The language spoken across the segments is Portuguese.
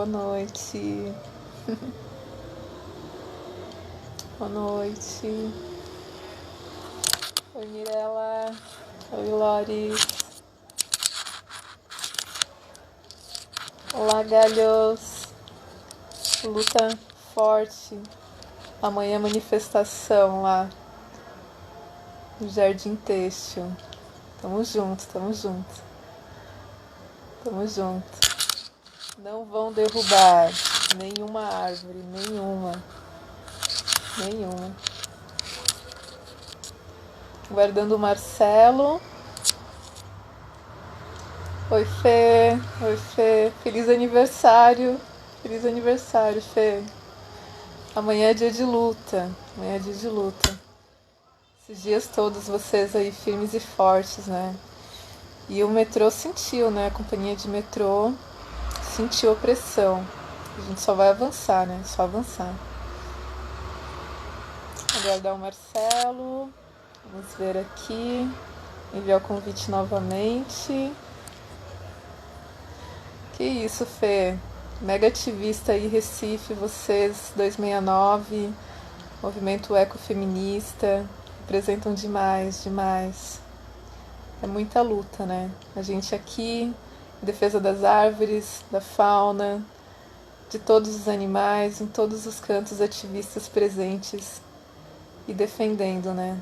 Boa noite. Boa noite. Oi, Mirella. Oi, Lori. Olá, galhos. Luta forte. Amanhã manifestação lá no Jardim Têxtil. Tamo junto, tamo junto. Tamo junto. Não vão derrubar nenhuma árvore, nenhuma. Nenhuma. Guardando o Marcelo. Oi, Fê. Oi, Fê. Feliz aniversário. Feliz aniversário, Fê. Amanhã é dia de luta. Amanhã é dia de luta. Esses dias todos vocês aí firmes e fortes, né? E o metrô sentiu, né? A companhia de metrô sentiu a pressão. A gente só vai avançar, né? Só avançar. Aguardar o Marcelo. Vamos ver aqui. Enviar o convite novamente. Que isso, Fê. Mega ativista aí, Recife, vocês, 269, movimento ecofeminista, representam demais, demais. É muita luta, né? A gente aqui, em defesa das árvores, da fauna, de todos os animais, em todos os cantos ativistas presentes e defendendo, né?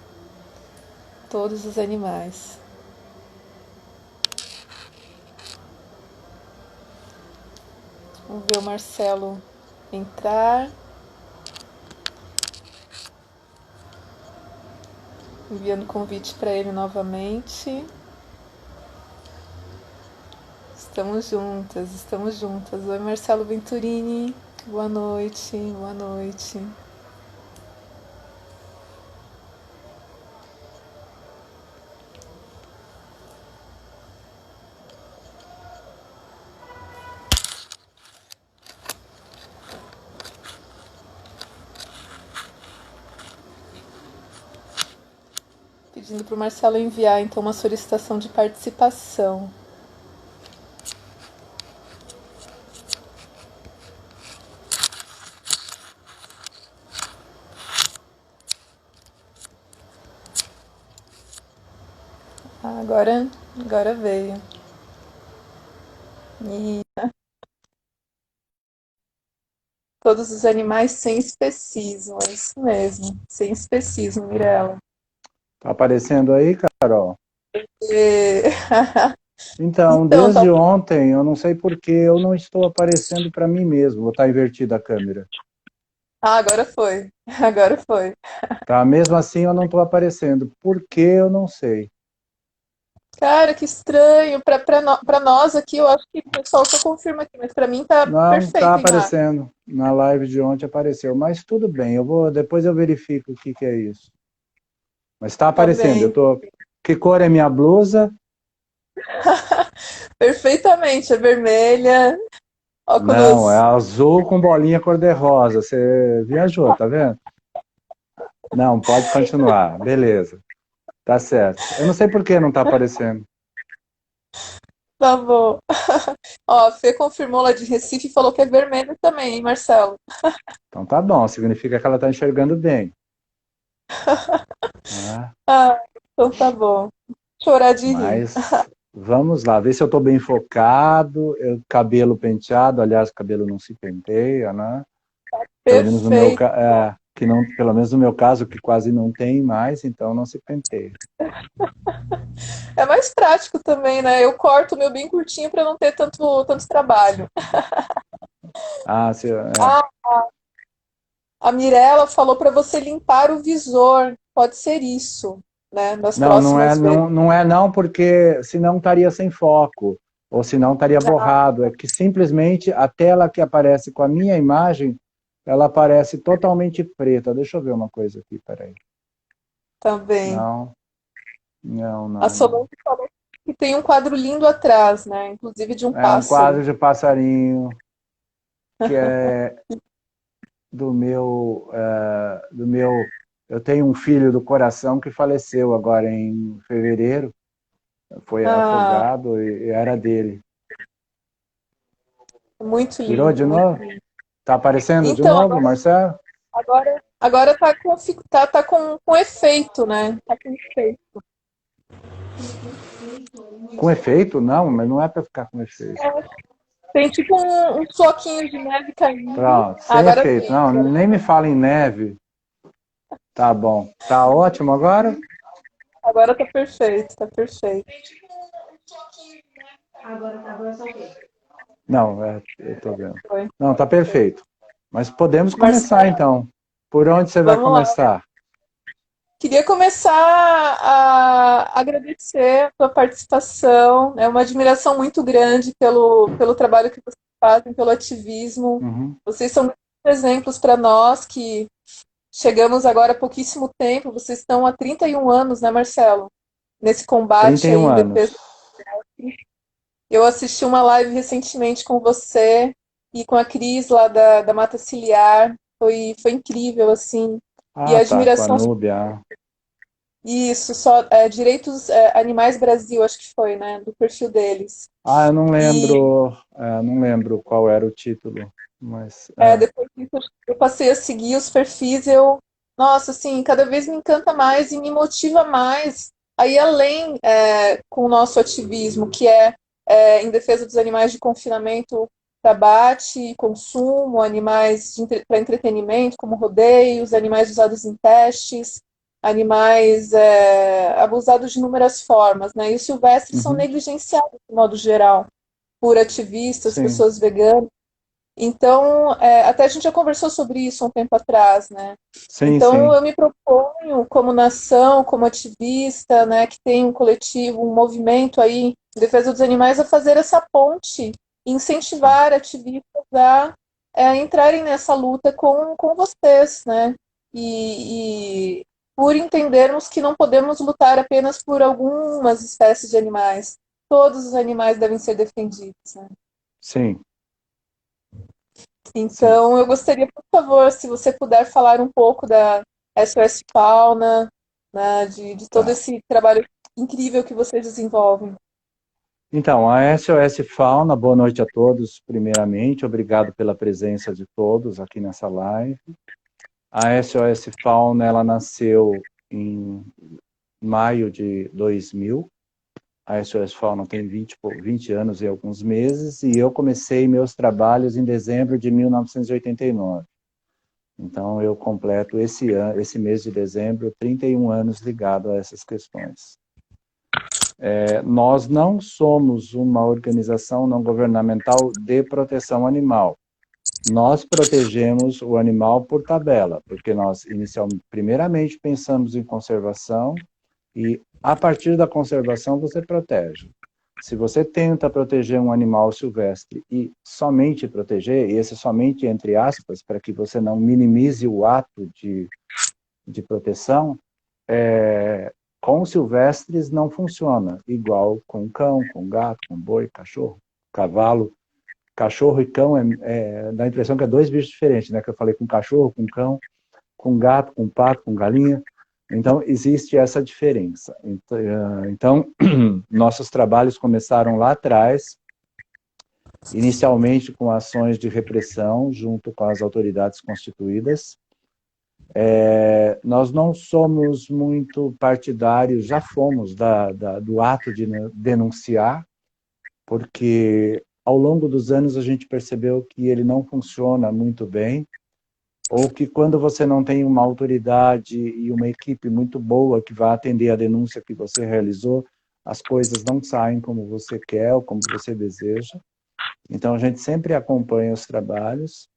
Todos os animais. Vamos ver o Marcelo entrar. Enviando convite para ele novamente. Estamos juntas, estamos juntas. Oi, Marcelo Venturini. Boa noite, boa noite. Pedindo para o Marcelo enviar, então, uma solicitação de participação. Ah, agora veio. E todos os animais sem especismo, é isso mesmo. Sem especismo, Mirella. Tá aparecendo aí, Carol? E... Então, Então, tá... desde ontem, eu não sei por que eu não estou aparecendo para mim mesmo. Vou estar invertida a câmera. Ah, agora foi. Agora foi. Tá? Mesmo assim, eu não estou aparecendo. Por que eu não sei? Cara, que estranho. Pra nós aqui, eu acho que o pessoal só confirma aqui, mas pra mim tá Não está perfeito a imagem. aparecendo. Na live de ontem apareceu, mas tudo bem. Depois eu verifico o que que é isso. Mas está Tá aparecendo. bem. Que cor é minha blusa? Perfeitamente, é vermelha, Não, é óculos. azul com bolinha cor-de-rosa. Você viajou, tá vendo? Não, pode continuar. Beleza. Tá certo. Eu não sei por que não está aparecendo. Tá bom. Ó, a Fê confirmou lá de Recife e falou que é vermelho também, hein, Marcelo? Então tá bom, significa que ela está enxergando bem. Né? Ah, então tá bom. Chorar de rir. Mas vamos lá, ver se eu estou bem focado. Cabelo penteado, aliás, o cabelo não se penteia, né? Pelo menos no meu Perfeito. que não, pelo menos no meu caso, que quase não tem mais, então não se penteia. É mais prático também, né? Eu corto o meu bem curtinho pra não ter tanto trabalho. Ah, Ah, a Mirella falou pra você limpar o visor. Pode ser isso, né? Nas não, próximas vezes. não é não, porque senão estaria sem foco, ou senão estaria borrado. É que simplesmente a tela que aparece com a minha imagem, ela aparece totalmente preta. Deixa eu ver uma coisa aqui, peraí. Também. Não, não, A não, não. Solange falou que tem um quadro lindo atrás, né? Inclusive de um É um pássaro. quadro de passarinho que é do meu. Eu tenho um filho do coração que faleceu agora em fevereiro, foi Ah, afogado e era dele. Muito Virou lindo, de muito novo? lindo. Tá aparecendo de Então, novo, Marcelo? agora tá com efeito, né? Tá com efeito. Com efeito? Não, mas não é para ficar com efeito. Tem tipo um floquinho de neve caindo. Pronto, sem Agora efeito. sim, Não, nem me fala em neve. Tá bom. Tá ótimo agora? agora tá perfeito, tá perfeito. Não, eu tô vendo. Foi. Não, tá perfeito. Mas podemos começar Marcelo, então. Por onde você vai vamos lá. começar? Queria começar a agradecer a tua participação. É uma admiração muito grande pelo trabalho que vocês fazem, pelo ativismo. Uhum. Vocês são muitos exemplos para nós que chegamos agora há pouquíssimo tempo. Vocês estão há 31 anos, né, Marcelo? Nesse combate aí 31 em defesa. anos. Eu assisti uma live recentemente com você e com a Cris lá da Mata Ciliar. Foi incrível, assim. E Ah, a tá, com a admiração. Núbia. Isso, só Direitos Animais Brasil, acho que foi, né? Do perfil deles. Ah, E eu não lembro qual era o título, mas depois disso eu passei a seguir os perfis, nossa, assim, cada vez me encanta mais e me motiva mais a ir além com o nosso ativismo, que em defesa dos animais de confinamento para abate e consumo, animais para entretenimento, como rodeios, animais usados em testes, animais abusados de inúmeras formas, né? E os silvestres são uhum, negligenciados, de modo geral, por ativistas, sim, pessoas veganas. Então, até a gente já conversou sobre isso um tempo atrás, né? sim, Então, sim, eu me proponho, como nação, como ativista, né, que tem um coletivo, um movimento aí em defesa dos animais, a fazer essa ponte, sim, incentivar ativistas a entrarem nessa luta com vocês, né? E por entendermos que não podemos lutar apenas por algumas espécies de animais. Todos os animais devem ser defendidos, né? sim, sim. Então, eu gostaria, por favor, se você puder falar um pouco da SOS Fauna, né, de todo Tá. esse trabalho incrível que vocês desenvolvem. Então, a SOS Fauna, boa noite a todos, primeiramente, obrigado pela presença de todos aqui nessa live. A SOS Fauna, ela nasceu em maio de 2000. A SOS Fauna tem 20 anos e alguns meses, e eu comecei meus trabalhos em dezembro de 1989. Então, eu completo esse mês de dezembro, 31 anos ligado a essas questões. Nós não somos uma organização não governamental de proteção animal. Nós protegemos o animal por tabela, porque nós, primeiramente, pensamos em conservação e, a partir da conservação, você protege. Se você tenta proteger um animal silvestre e somente proteger, e esse somente entre aspas, para que você não minimize o ato de proteção, com silvestres não funciona, igual com cão, com gato, com boi, cachorro, cavalo. Cachorro e cão dá a impressão que é dois bichos diferentes, né? Que eu falei com cachorro, com cão, com gato, com pato, com galinha. Então, existe essa diferença. Então, nossos trabalhos começaram lá atrás, inicialmente com ações de repressão junto com as autoridades constituídas. Nós não somos muito partidários, já fomos do ato de denunciar, porque ao longo dos anos a gente percebeu que ele não funciona muito bem, ou que quando você não tem uma autoridade e uma equipe muito boa que vai atender a denúncia que você realizou, as coisas não saem como você quer ou como você deseja. Então a gente sempre acompanha os trabalhos.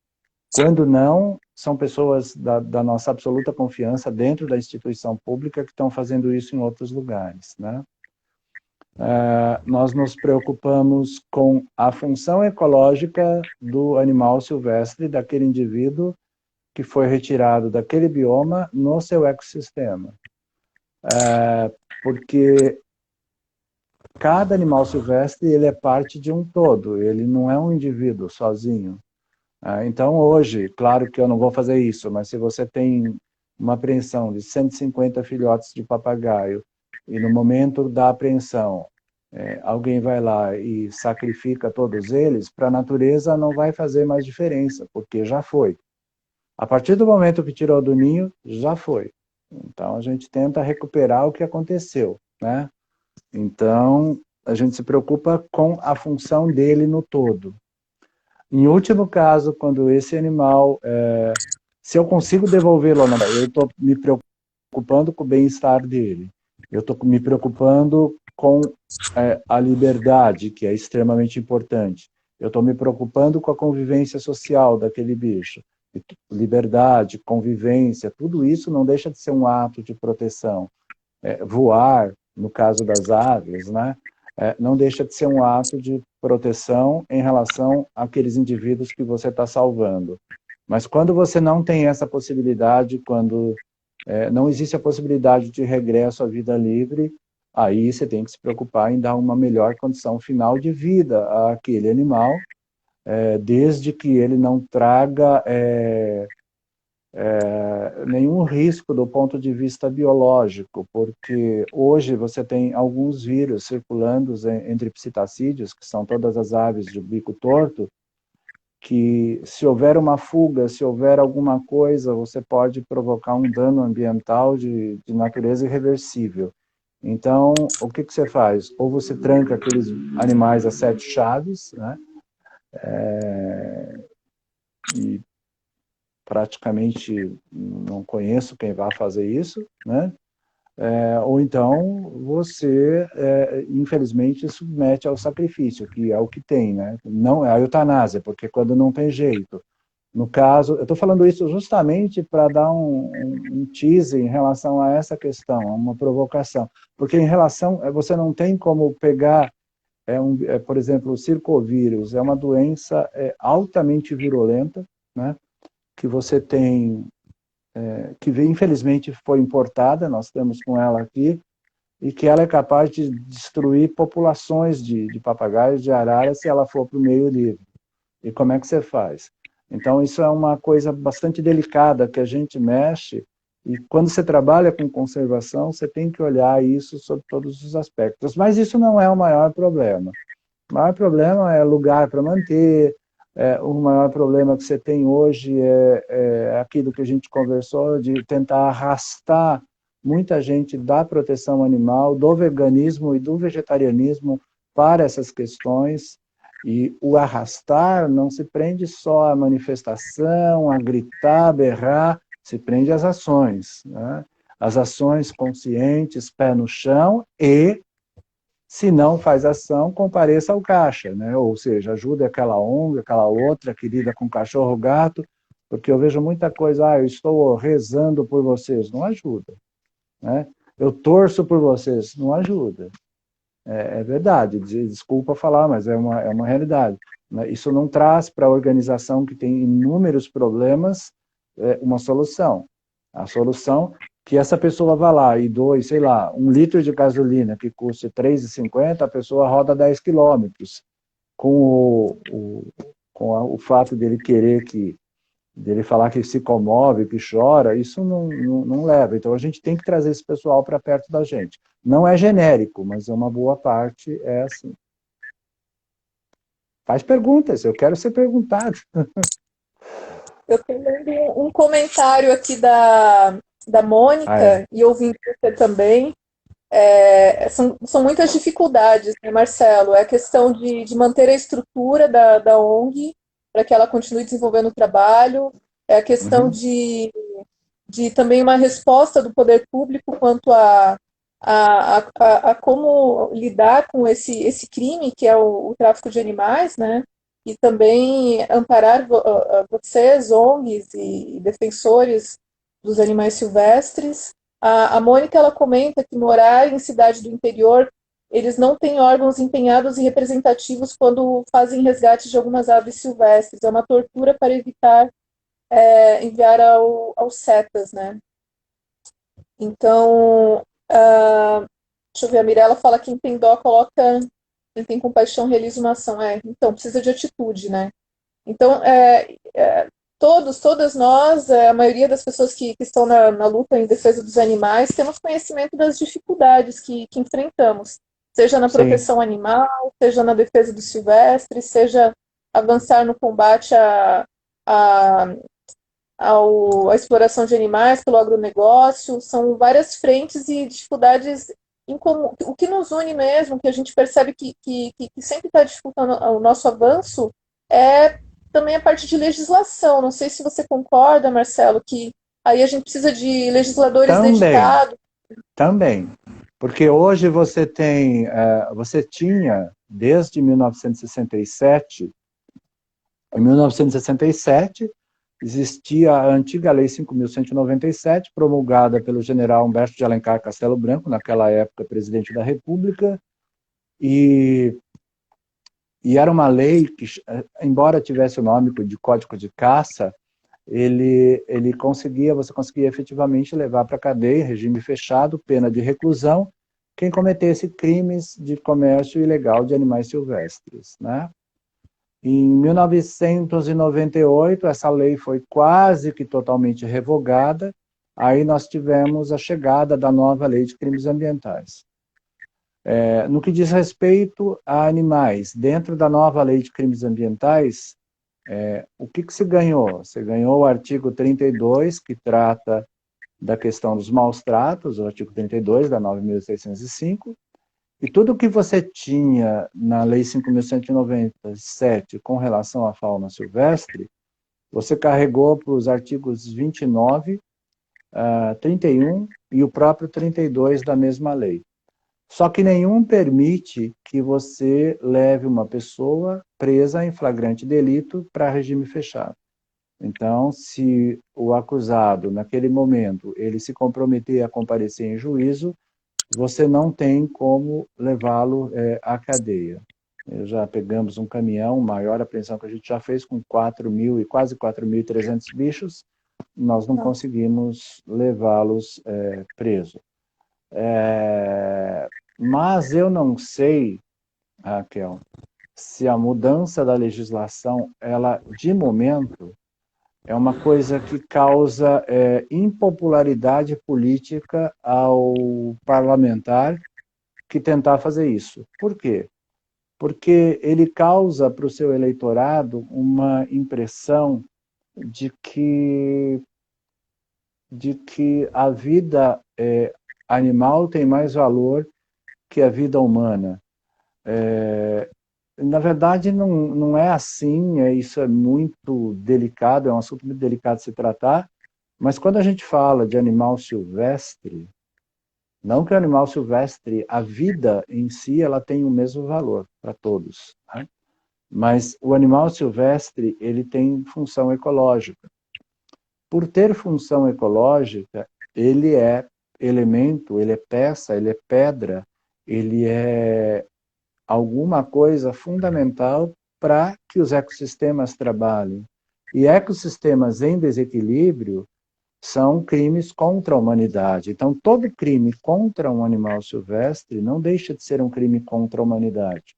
Quando não, são pessoas da nossa absoluta confiança dentro da instituição pública que estão fazendo isso em outros lugares, né? Nós nos preocupamos com a função ecológica do animal silvestre, daquele indivíduo que foi retirado daquele bioma no seu ecossistema. Porque cada animal silvestre ele é parte de um todo, ele não é um indivíduo sozinho. Então, hoje, claro que eu não vou fazer isso, mas se você tem uma apreensão de 150 filhotes de papagaio e no momento da apreensão alguém vai lá e sacrifica todos eles, para a natureza não vai fazer mais diferença, porque já foi. A partir do momento que tirou do ninho, já foi. Então, a gente tenta recuperar o que aconteceu, né? Então, a gente se preocupa com a função dele no todo. Em último caso, quando esse animal, se eu consigo devolvê-lo ou não, eu estou me preocupando com o bem-estar dele. Eu estou me preocupando com a liberdade, que é extremamente importante. Eu estou me preocupando com a convivência social daquele bicho. Liberdade, convivência, tudo isso não deixa de ser um ato de proteção. Voar, no caso das aves, né? Não deixa de ser um ato de proteção em relação àqueles indivíduos que você está salvando. Mas quando você não tem essa possibilidade, quando não existe a possibilidade de regresso à vida livre, aí você tem que se preocupar em dar uma melhor condição final de vida àquele animal, desde que ele não traga nenhum risco do ponto de vista biológico, porque hoje você tem alguns vírus circulando entre psitacídeos, que são todas as aves de bico torto, que se houver uma fuga, se houver alguma coisa, você pode provocar um dano ambiental de natureza irreversível. Então, o que você faz? Ou você tranca aqueles animais a 7 chaves, né? E praticamente não conheço quem vá fazer isso, né? Ou então você, infelizmente, submete ao sacrifício, que é o que tem, né? Não é a eutanásia, porque quando não tem jeito. No caso, eu estou falando isso justamente para dar um teaser em relação a essa questão, uma provocação. Porque em relação, você não tem como pegar, por exemplo, o circovírus, é uma doença altamente virulenta, né? Que você tem, que infelizmente foi importada, nós temos com ela aqui, e que ela é capaz de destruir populações de papagaios, de araras, se ela for para o meio livre. E como é que você faz? Então, isso é uma coisa bastante delicada que a gente mexe, e quando você trabalha com conservação, você tem que olhar isso sob todos os aspectos. Mas isso não é o maior problema. O maior problema é lugar para manter, o maior problema que você tem hoje é aquilo que a gente conversou, de tentar arrastar muita gente da proteção animal, do veganismo e do vegetarianismo para essas questões. E o arrastar não se prende só à manifestação, a gritar, a berrar, se prende às ações, né? As ações conscientes, pé no chão, e se não faz ação, compareça ao caixa, né? Ou seja, ajude aquela ONG, aquela outra que lida com cachorro, gato, porque eu vejo muita coisa, eu estou rezando por vocês, não ajuda, né? Eu torço por vocês, não ajuda. É verdade, desculpa falar, mas é uma realidade. Isso não traz para a organização que tem inúmeros problemas uma solução. A solução que essa pessoa vá lá e doe, sei lá, 1 litro de gasolina que custe R$ 3,50, a pessoa roda 10 quilômetros. Com o fato dele querer dele falar que se comove, que chora, isso não leva. Então a gente tem que trazer esse pessoal para perto da gente. Não é genérico, mas uma boa parte é assim. Faz perguntas, eu quero ser perguntado. Eu tenho um comentário aqui da Mônica, e ouvindo você também. São muitas dificuldades, né, Marcelo? É a questão de manter a estrutura da ONG para que ela continue desenvolvendo o trabalho, é a questão de também uma resposta do poder público quanto a como lidar com esse crime que é o tráfico de animais, né? E também amparar vocês, ONGs e defensores dos animais silvestres. A Mônica, ela comenta que morar em cidade do interior, eles não têm órgãos empenhados e representativos quando fazem resgate de algumas aves silvestres. É uma tortura para evitar enviar aos CETAS, né? Então, deixa eu ver, a Mirella fala que quem tem dó coloca, quem tem compaixão realiza uma ação. Então, precisa de atitude, né? Então, todas nós, a maioria das pessoas que estão na luta em defesa dos animais, temos conhecimento das dificuldades que enfrentamos. seja na Sim. proteção animal, seja na defesa do silvestre, seja avançar no combate a, à exploração de animais pelo agronegócio. São várias frentes e dificuldades em comum. O que nos une mesmo, que a gente percebe que sempre está dificultando o nosso avanço, é também a parte de legislação. Não sei se você concorda, Marcelo, que aí a gente precisa de legisladores Também, dedicados. também. Porque hoje você tem, você tinha, desde 1967, em 1967, existia a antiga Lei 5.197, promulgada pelo general Humberto de Alencar Castelo Branco, naquela época presidente da República, e, e era uma lei que, embora tivesse o nome de Código de Caça, ele conseguia, você conseguia efetivamente levar para a cadeia, regime fechado, pena de reclusão, quem cometesse crimes de comércio ilegal de animais silvestres, né? Em 1998, essa lei foi quase que totalmente revogada, aí nós tivemos a chegada da nova lei de crimes ambientais. No que diz respeito a animais, dentro da nova lei de crimes ambientais, o que se ganhou? Você ganhou o artigo 32, que trata da questão dos maus tratos, o artigo 32 da 9.605, e tudo que você tinha na Lei 5.197 com relação à fauna silvestre, você carregou para os artigos 29, 31 e o próprio 32 da mesma lei. Só que nenhum permite que você leve uma pessoa presa em flagrante delito para regime fechado. Então, se o acusado, naquele momento, ele se comprometer a comparecer em juízo, você não tem como levá-lo à cadeia. Já pegamos um caminhão, maior apreensão que a gente já fez, com 4.000 e quase 4.300 bichos, nós não conseguimos levá-los presos. Mas eu não sei, Raquel, se a mudança da legislação, ela, de momento, é uma coisa que causa impopularidade política ao parlamentar que tentar fazer isso. Por quê? Porque ele causa para o seu eleitorado uma impressão de que a vida animal tem mais valor que a vida humana. Na verdade, não é assim, isso é muito delicado, é um assunto muito delicado de se tratar, mas quando a gente fala de animal silvestre, não que o animal silvestre, a vida em si, ela tem o mesmo valor para todos, né? Mas o animal silvestre, ele tem função ecológica. Por ter função ecológica, ele é elemento, ele é peça, ele é pedra, ele é alguma coisa fundamental para que os ecossistemas trabalhem. E ecossistemas em desequilíbrio são crimes contra a humanidade. Então, todo crime contra um animal silvestre não deixa de ser um crime contra a humanidade.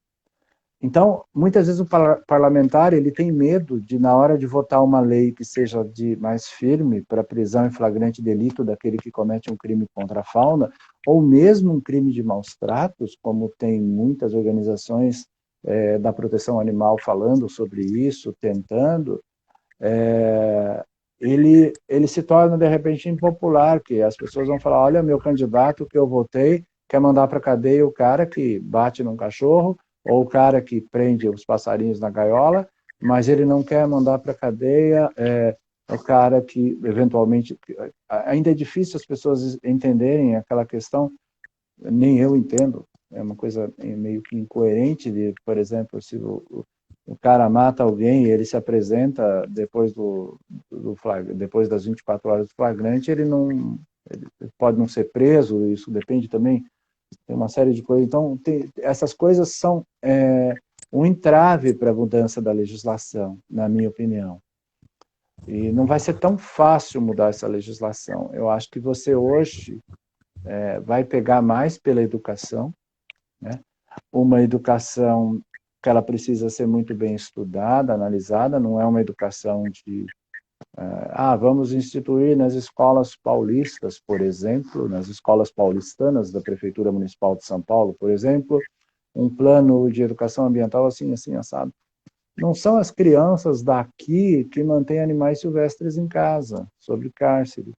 Então, muitas vezes o parlamentar ele tem medo de, na hora de votar uma lei que seja mais firme para prisão em flagrante delito daquele que comete um crime contra a fauna, ou mesmo um crime de maus tratos, como tem muitas organizações da proteção animal falando sobre isso, tentando, ele se torna, de repente, impopular, que as pessoas vão falar, olha, meu candidato que eu votei quer mandar para a cadeia o cara que bate num cachorro, ou o cara que prende os passarinhos na gaiola, mas ele não quer mandar para a cadeia o cara que, eventualmente... Ainda é difícil as pessoas entenderem aquela questão, nem eu entendo, é uma coisa meio que incoerente, de, por exemplo, se o cara mata alguém e ele se apresenta depois depois das 24 horas do flagrante, ele pode não ser preso, isso depende também, tem uma série de coisas. Então, essas coisas são um entrave para a mudança da legislação, na minha opinião. E não vai ser tão fácil mudar essa legislação. Eu acho que você hoje vai pegar mais pela educação, né? Uma educação que ela precisa ser muito bem estudada, analisada, não é uma educação Vamos instituir nas escolas paulistas, por exemplo, nas escolas paulistanas da Prefeitura Municipal de São Paulo, por exemplo, um plano de educação ambiental assim, assim, assado. Não são as crianças daqui que mantêm animais silvestres em casa, sob cárcere.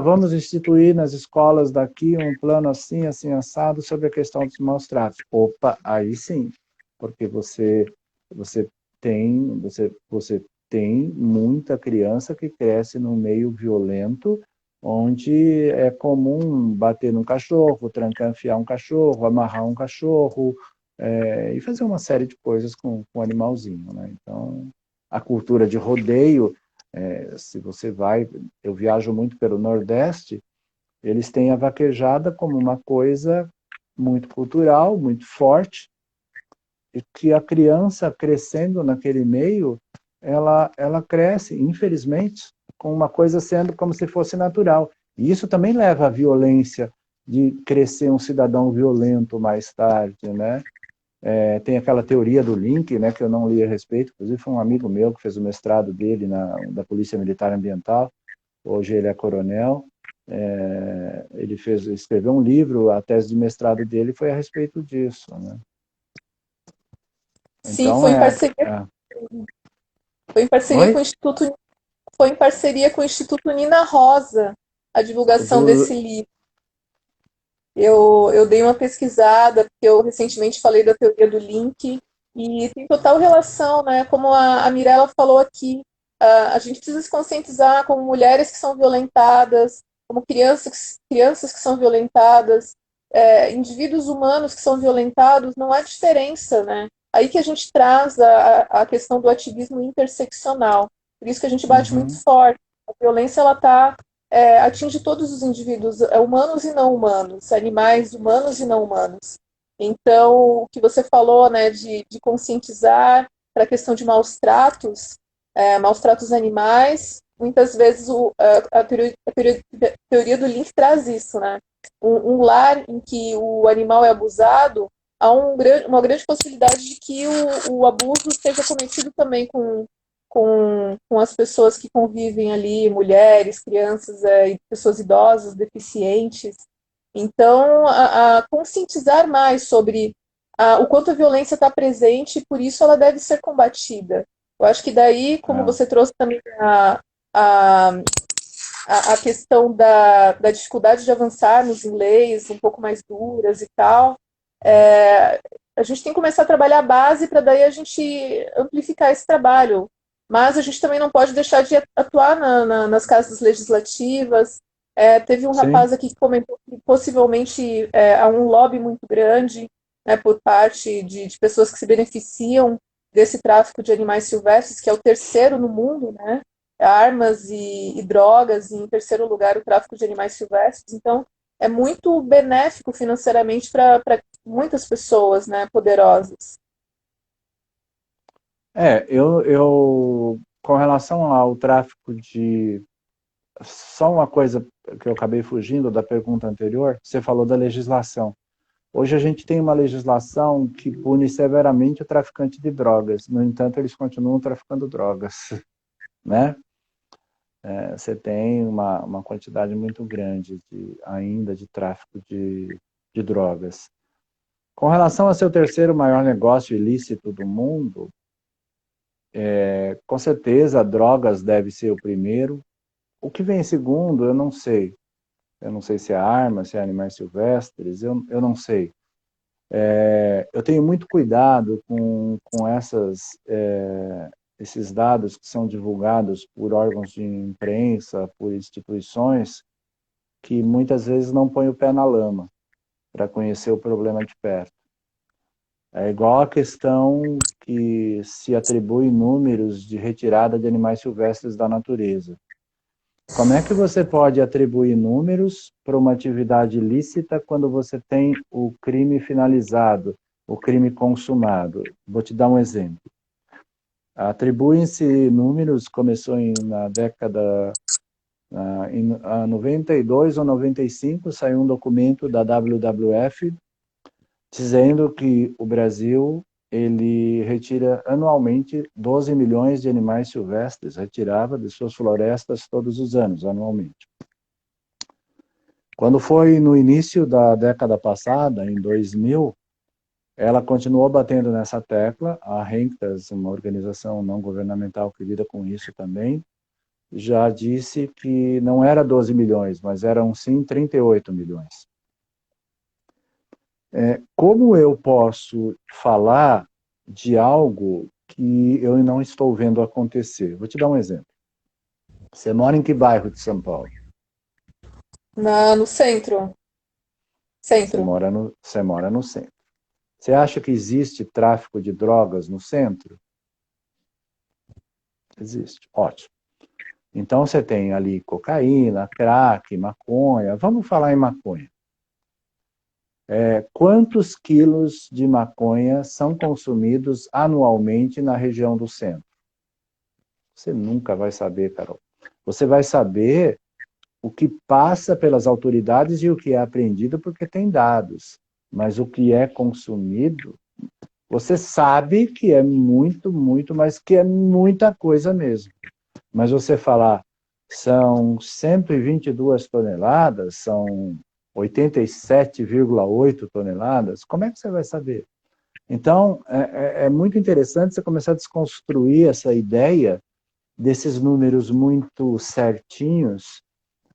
Vamos instituir nas escolas daqui um plano assim, assim, assado sobre a questão dos maus tratos. Opa, aí sim, porque você você tem muita criança que cresce num meio violento, onde é comum bater num cachorro, trancanfiar um cachorro, amarrar um cachorro, e fazer uma série de coisas com o animalzinho, né? Então, a cultura de rodeio, se você vai, eu viajo muito pelo Nordeste, eles têm a vaquejada como uma coisa muito cultural, muito forte, e que a criança crescendo naquele meio, ela cresce, infelizmente, com uma coisa sendo como se fosse natural. E isso também leva à violência, de crescer um cidadão violento mais tarde, né? Tem aquela teoria do link, né, que eu não li a respeito, inclusive foi um amigo meu que fez o mestrado dele da Polícia Militar Ambiental, hoje ele é coronel, escreveu um livro, a tese de mestrado dele foi a respeito disso, né? Sim, Então, foi em parceria com Oi? o Instituto, foi em parceria com o Instituto Nina Rosa a divulgação desse Do, livro. Eu dei uma pesquisada, porque eu recentemente falei da teoria do link, e tem total relação, né? Como a Mirella falou aqui, a gente precisa se conscientizar como mulheres que são violentadas, como crianças que são violentadas, indivíduos humanos que são violentados, não há diferença, né? Aí que a gente traz a questão do ativismo interseccional. Por isso que a gente bate muito uhum. forte. A violência, ela está atinge todos os indivíduos, humanos e não humanos, animais humanos e não humanos. Então, o que você falou, né, de conscientizar para a questão de maus tratos animais, muitas vezes teoria do link traz isso, né? Um lar em que o animal é abusado, há uma grande possibilidade de que o abuso seja cometido também com as pessoas que convivem ali, mulheres, crianças, pessoas idosas, deficientes. Então, a conscientizar mais sobre o quanto a violência está presente e por isso ela deve ser combatida. Eu acho que daí, como É. você trouxe também a, a questão da dificuldade de avançarmos em leis um pouco mais duras e tal, a gente tem que começar a trabalhar a base para daí a gente amplificar esse trabalho. Mas a gente também não pode deixar de atuar nas casas legislativas. Teve um Sim, rapaz aqui que comentou que possivelmente há um lobby muito grande, né, por parte de pessoas que se beneficiam desse tráfico de animais silvestres, que é o terceiro no mundo, né? Armas e drogas, e em terceiro lugar o tráfico de animais silvestres. Então, é muito benéfico financeiramente para muitas pessoas, né, poderosas. com relação ao tráfico só uma coisa que eu acabei fugindo da pergunta anterior, você falou da legislação. Hoje a gente tem uma legislação que pune severamente o traficante de drogas, no entanto, eles continuam traficando drogas, né? Você tem uma quantidade muito grande ainda de tráfico de drogas. Com relação ao seu terceiro maior negócio ilícito do mundo, com certeza drogas deve ser o primeiro. O que vem em segundo, eu não sei. Eu não sei se é arma, se é animais silvestres, eu não sei. Eu tenho muito cuidado com esses dados que são divulgados por órgãos de imprensa, por instituições, que muitas vezes não põem o pé na lama para conhecer o problema de perto. É igual a questão que se atribui números de retirada de animais silvestres da natureza. Como é que você pode atribuir números para uma atividade ilícita quando você tem o crime finalizado, o crime consumado? Vou te dar um exemplo. Atribuem-se números, começou na década em 92 ou 95, saiu um documento da WWF dizendo que o Brasil ele retira anualmente 12 milhões de animais silvestres, retirava de suas florestas todos os anos, anualmente. Quando foi no início da década passada, em 2000, ela continuou batendo nessa tecla. A Rentas, uma organização não governamental que lida com isso também, já disse que não era 12 milhões, mas eram sim 38 milhões. Como eu posso falar de algo que eu não estou vendo acontecer? Vou te dar um exemplo. Você mora em que bairro de São Paulo? No centro. Centro. Você mora no centro. Você acha que existe tráfico de drogas no centro? Existe. Ótimo. Então você tem ali cocaína, crack, maconha. Vamos falar em maconha. Quantos quilos de maconha são consumidos anualmente na região do centro? Você nunca vai saber, Carol. Você vai saber o que passa pelas autoridades e o que é apreendido porque tem dados. Mas o que é consumido, você sabe que é muito, muito, mas que é muita coisa mesmo. Mas você falar, são 122 toneladas, são 87,8 toneladas, como é que você vai saber? Então, é muito interessante você começar a desconstruir essa ideia desses números muito certinhos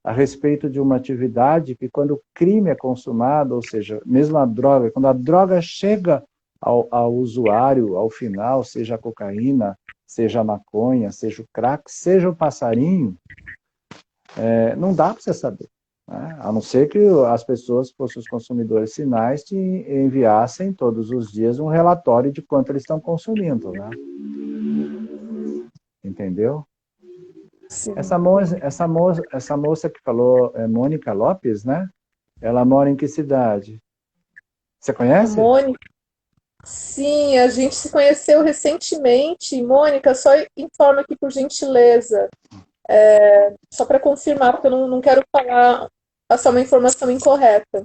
a respeito de uma atividade que, quando o crime é consumado, ou seja, mesmo a droga, quando a droga chega ao usuário, ao final, seja a cocaína, seja a maconha, seja o crack, seja o passarinho, não dá para você saber. Né? A não ser que as pessoas, que fossem os consumidores finais, te enviassem todos os dias um relatório de quanto eles estão consumindo. Né? Entendeu? Sim. Essa moça que falou, Mônica Lopes, né? Ela mora em que cidade? Você A conhece? Mônica. Sim, a gente se conheceu recentemente. Mônica, só informa aqui por gentileza. Só para confirmar, porque eu não quero passar uma informação incorreta.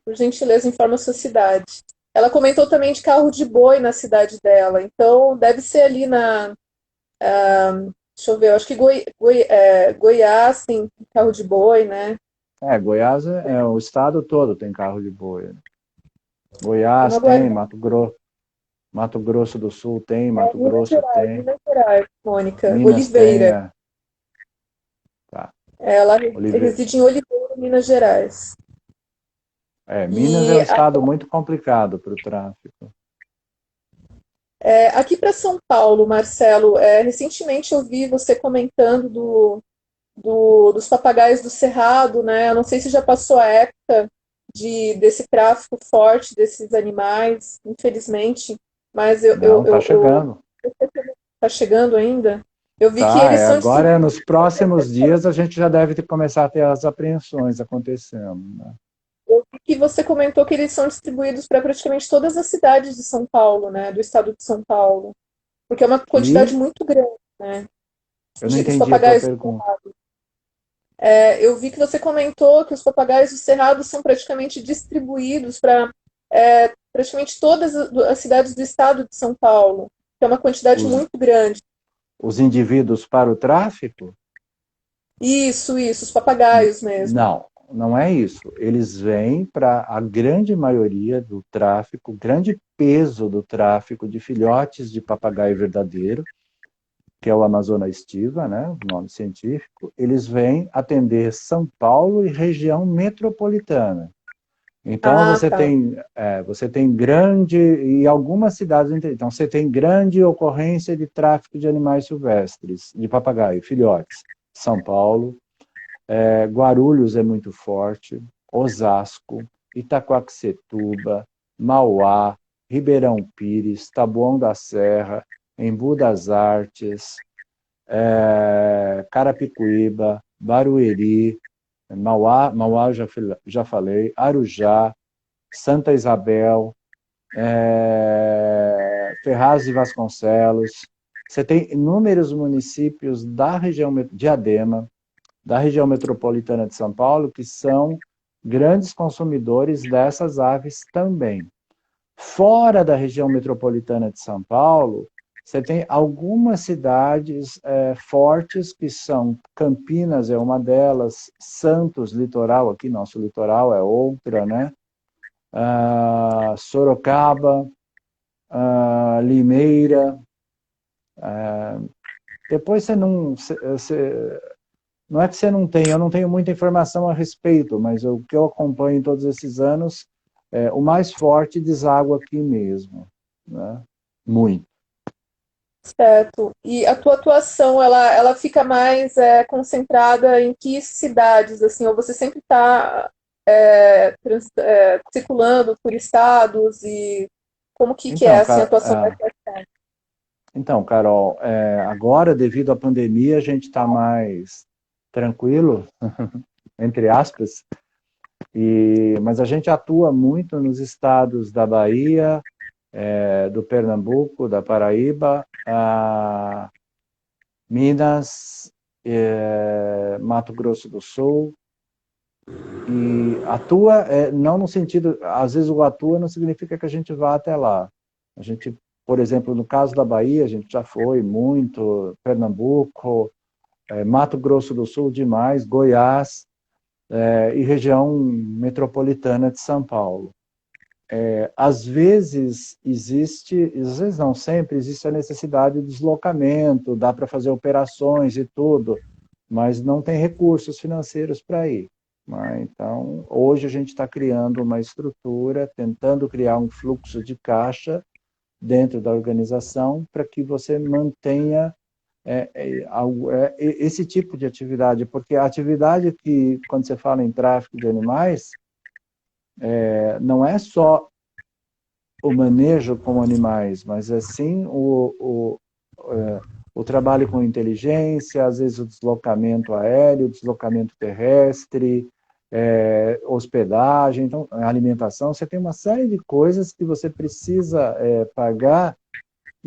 Por gentileza, informa a sua cidade. Ela comentou também de carro de boi na cidade dela. Então, deve ser ali deixa eu ver, eu acho que Goiás tem carro de boi, né? Goiás o estado todo tem carro de boi. Né? Vamos Goiás tem, aguardar. Mato Grosso do Sul tem, Mato Grosso tem, Minas Gerais, Mônica. Minas tem, Oliveira. tá. Ela Olive... reside em Oliveira, Minas Gerais. Minas é um E estado muito complicado para o tráfico. aqui para São Paulo, Marcelo, recentemente eu vi você comentando dos papagaios do Cerrado, né? Eu não sei se já passou a época desse tráfico forte desses animais, infelizmente, mas Não, tá chegando. tá chegando ainda. Eu vi que Tá, eles são agora distribuídos. nos próximos dias a gente já deve começar a ter as apreensões acontecendo. Né? Eu vi que você comentou que eles são distribuídos para praticamente todas as cidades de São Paulo, né? Do estado de São Paulo, porque é uma quantidade E muito grande, né? eu não Os entendi a tua papagaios. pergunta. Eu vi que você comentou que os papagaios do Cerrado são praticamente distribuídos para praticamente todas as cidades do estado de São Paulo, que é uma quantidade Os, muito grande. os indivíduos para o tráfico? Isso, os papagaios mesmo. Não, não é isso. Eles vêm para a grande maioria do tráfico, grande peso do tráfico de filhotes de papagaio verdadeiro, que é o Amazona estiva, né, o nome científico. Eles vêm atender São Paulo e região metropolitana. Então Ah, tá. você tem grande, e algumas cidades, então você tem grande ocorrência de tráfico de animais silvestres, de papagaio, filhotes. São Paulo, Guarulhos é muito forte, Osasco, Itaquaquecetuba, Mauá, Ribeirão Pires, Taboão da Serra, Embu das Artes, Carapicuíba, Barueri, Mauá já falei, Arujá, Santa Isabel, Ferraz de Vasconcelos. Você tem inúmeros municípios da região de Diadema, da região metropolitana de São Paulo, que são grandes consumidores dessas aves também. Fora da região metropolitana de São Paulo, você tem algumas cidades fortes, que são Campinas é uma delas, Santos, litoral, aqui nosso litoral é outra, né? Sorocaba, Limeira. Depois você não... não é que você não tem, eu não tenho muita informação a respeito, mas o que eu acompanho todos esses anos, o mais forte deságua aqui mesmo, né? Muito. Certo. E a tua atuação, ela fica mais concentrada em que cidades, assim, ou você sempre está circulando por estados e como que é, Então, assim, a atuação mais forte? então, Carol, agora, devido à pandemia, a gente está mais tranquilo, entre aspas, mas a gente atua muito nos estados da Bahia, do Pernambuco, da Paraíba, Minas, Mato Grosso do Sul, e atua, não no sentido, às vezes o atua não significa que a gente vá até lá. A gente, por exemplo, no caso da Bahia, a gente já foi muito, Pernambuco, Mato Grosso do Sul demais, Goiás, e região metropolitana de São Paulo. Às vezes existe, às vezes não sempre, existe a necessidade de deslocamento, dá para fazer operações e tudo, mas não tem recursos financeiros para ir. Né? Então, hoje a gente está criando uma estrutura, tentando criar um fluxo de caixa dentro da organização para que você mantenha esse tipo de atividade, porque a atividade que, quando você fala em tráfico de animais, não é só o manejo com animais, mas assim o trabalho com inteligência, às vezes o deslocamento aéreo, o deslocamento terrestre, hospedagem, então, alimentação. Você tem uma série de coisas que você precisa pagar,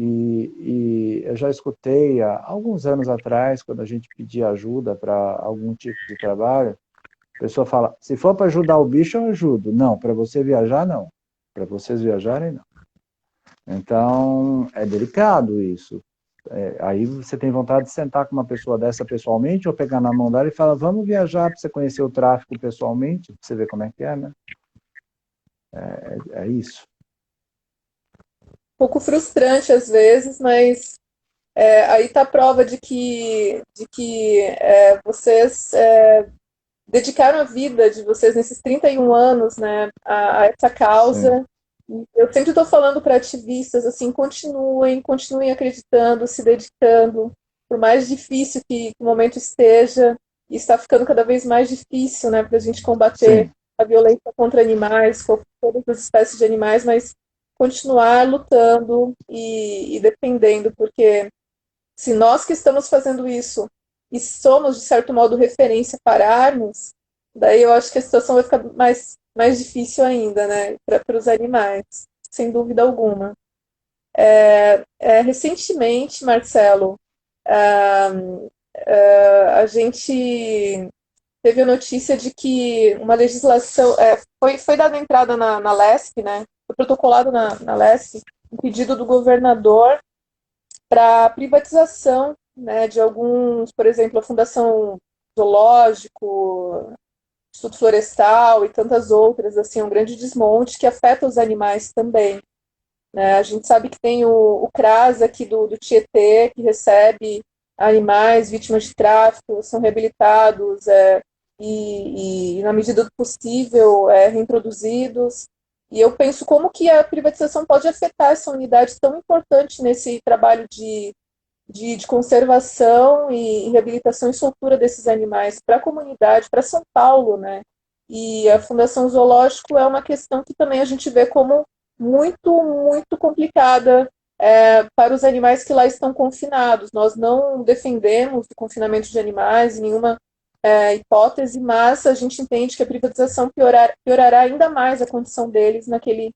e eu já escutei há alguns anos atrás, quando a gente pedia ajuda para algum tipo de trabalho, a pessoa fala, se for para ajudar o bicho, eu ajudo. Não, para você viajar, não. Para vocês viajarem, não. Então, é delicado isso. Aí você tem vontade de sentar com uma pessoa dessa pessoalmente, ou pegar na mão dela e falar, vamos viajar para você conhecer o tráfico pessoalmente, para você ver como é que é, né? É isso. Um pouco frustrante às vezes, mas aí está a prova de que vocês dedicaram a vida de vocês nesses 31 anos, né, a essa Sim. causa. Eu sempre estou falando para ativistas assim, continuem acreditando, se dedicando, por mais difícil que o momento esteja, e está ficando cada vez mais difícil, né, para a gente combater Sim. a violência contra animais, contra todas as espécies de animais, mas continuar lutando e defendendo, porque se nós que estamos fazendo isso e somos, de certo modo, referência pararmos, daí eu acho que a situação vai ficar mais difícil ainda, né, para os animais, sem dúvida alguma. Recentemente, Marcelo, ah, a gente teve a notícia de que uma legislação foi dada entrada na LESP, né, foi protocolado na LESP, um pedido do governador para privatização, né, de alguns, por exemplo, a Fundação Zoológico, Instituto Florestal e tantas outras, assim, um grande desmonte que afeta os animais também. Né? A gente sabe que tem o CRAS aqui do Tietê, que recebe animais vítimas de tráfico, são reabilitados e na medida do possível, reintroduzidos. E eu penso como que a privatização pode afetar essa unidade tão importante nesse trabalho de conservação e reabilitação e soltura desses animais para a comunidade, para São Paulo, né? E a Fundação Zoológico é uma questão que também a gente vê como muito complicada para os animais que lá estão confinados. Nós não defendemos o confinamento de animais em nenhuma hipótese, mas a gente entende que a privatização piorará ainda mais a condição deles naquele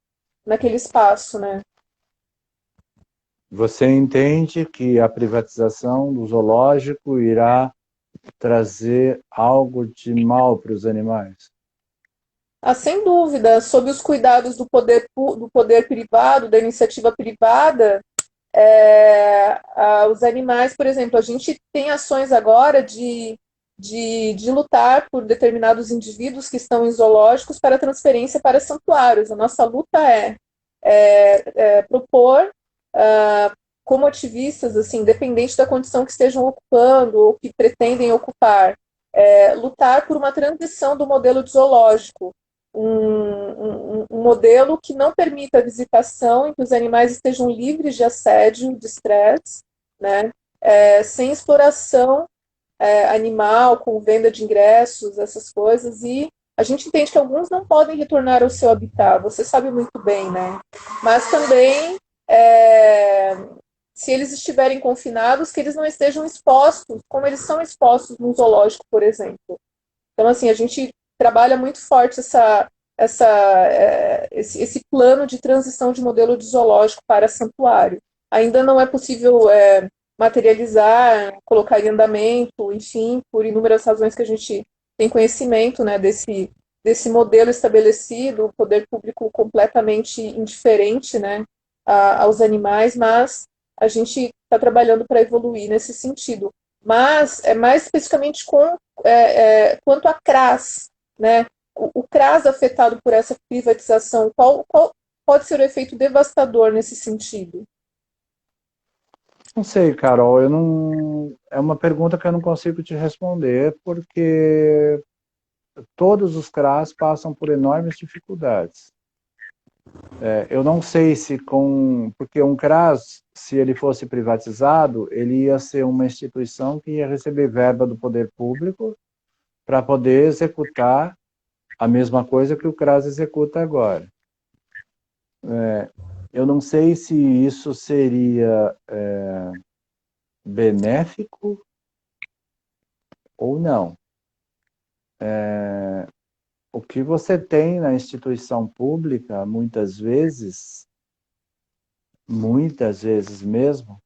espaço, né? Você entende que a privatização do zoológico irá trazer algo de mal para os animais? Ah, sem dúvida, sob os cuidados do poder privado, da iniciativa privada, os animais, por exemplo, a gente tem ações agora de lutar por determinados indivíduos que estão em zoológicos para transferência para santuários. A nossa luta propor, como ativistas, assim, independente da condição que estejam ocupando ou que pretendem ocupar, lutar por uma transição do modelo de zoológico, um modelo que não permita a visitação, em que os animais estejam livres de assédio, de estresse, né? Sem exploração animal, com venda de ingressos, essas coisas, e a gente entende que alguns não podem retornar ao seu habitat, você sabe muito bem, né? Mas também, é, se eles estiverem confinados, que eles não estejam expostos, como eles são expostos no zoológico, por exemplo. Então, assim, a gente trabalha muito forte esse plano de transição de modelo de zoológico para santuário. Ainda não é possível materializar, colocar em andamento, enfim, por inúmeras razões que a gente tem conhecimento, né, desse modelo estabelecido, o poder público completamente indiferente, né, aos animais, mas a gente está trabalhando para evoluir nesse sentido. Mas, mais especificamente quanto à CRAS, né, o CRAS afetado por essa privatização, qual pode ser o efeito devastador nesse sentido? Não sei, Carol, eu não. É uma pergunta que eu não consigo te responder, porque todos os CRAs passam por enormes dificuldades. Eu não sei se com. Porque um CRAS, se ele fosse privatizado, ele ia ser uma instituição que ia receber verba do poder público para poder executar a mesma coisa que o CRAS executa agora. Eu não sei se isso seria benéfico ou não. O que você tem na instituição pública, muitas vezes mesmo,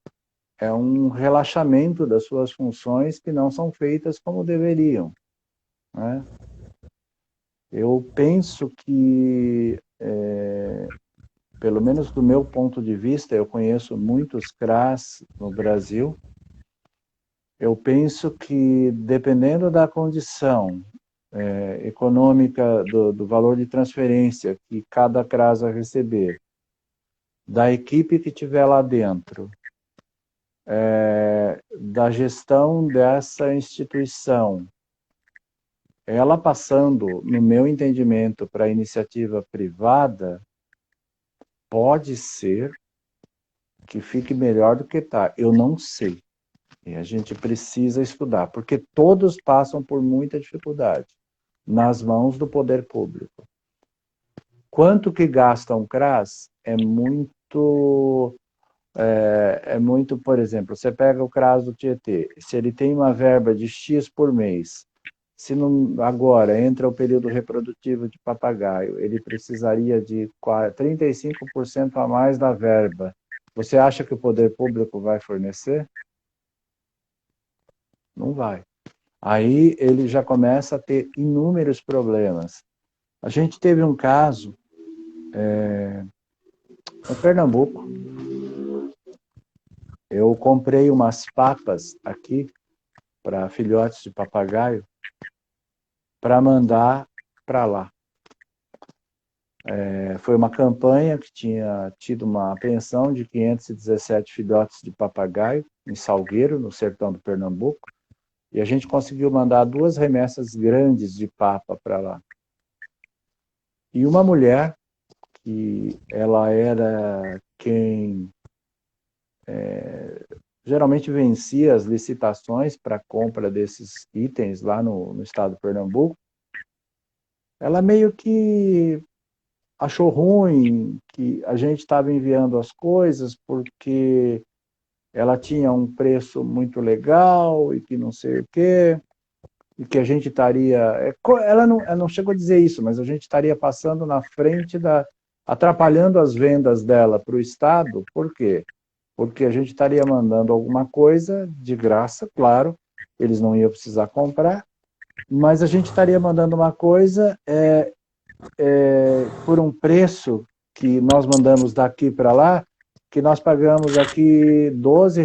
é um relaxamento das suas funções que não são feitas como deveriam, né? Eu penso que, pelo menos do meu ponto de vista, eu conheço muitos CRAs no Brasil, eu penso que, dependendo da condição econômica, do valor de transferência que cada CRAS vai receber, da equipe que tiver lá dentro, da gestão dessa instituição, ela passando, no meu entendimento, para a iniciativa privada, pode ser que fique melhor do que está. Eu não sei. E a gente precisa estudar, porque todos passam por muita dificuldade nas mãos do poder público. Quanto que gasta um CRAS muito, por exemplo, você pega o CRAS do Tietê, se ele tem uma verba de X por mês, se não, agora entra o período reprodutivo de papagaio, ele precisaria de 35% a mais da verba. Você acha que o poder público vai fornecer? Não vai. Aí ele já começa a ter inúmeros problemas. A gente teve um caso no Pernambuco. Eu comprei umas papas aqui para filhotes de papagaio para mandar para lá. Foi uma campanha que tinha tido uma apreensão de 517 filhotes de papagaio em Salgueiro, no sertão do Pernambuco, e a gente conseguiu mandar 2 remessas grandes de papa para lá. E uma mulher, que ela era quem geralmente vencia as licitações para a compra desses itens lá no estado do Pernambuco, ela meio que achou ruim que a gente estava enviando as coisas porque ela tinha um preço muito legal e que não sei o quê, e que a gente estaria... ela não chegou a dizer isso, mas a gente estaria passando na frente atrapalhando as vendas dela para o Estado. Por quê? Porque a gente estaria mandando alguma coisa de graça, claro, eles não iam precisar comprar, mas a gente estaria mandando uma coisa por um preço que nós mandamos daqui para lá, que nós pagamos aqui R$ 12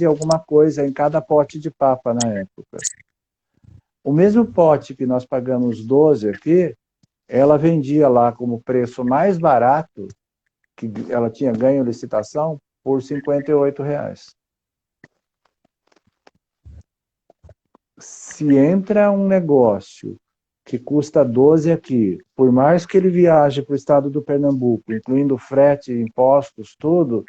e alguma coisa em cada pote de papa na época. O mesmo pote que nós pagamos 12 aqui, ela vendia lá como preço mais barato, que ela tinha ganho licitação, por R$ 58. Se entra um negócio que custa 12 aqui, por mais que ele viaje para o estado do Pernambuco, incluindo frete, impostos, tudo,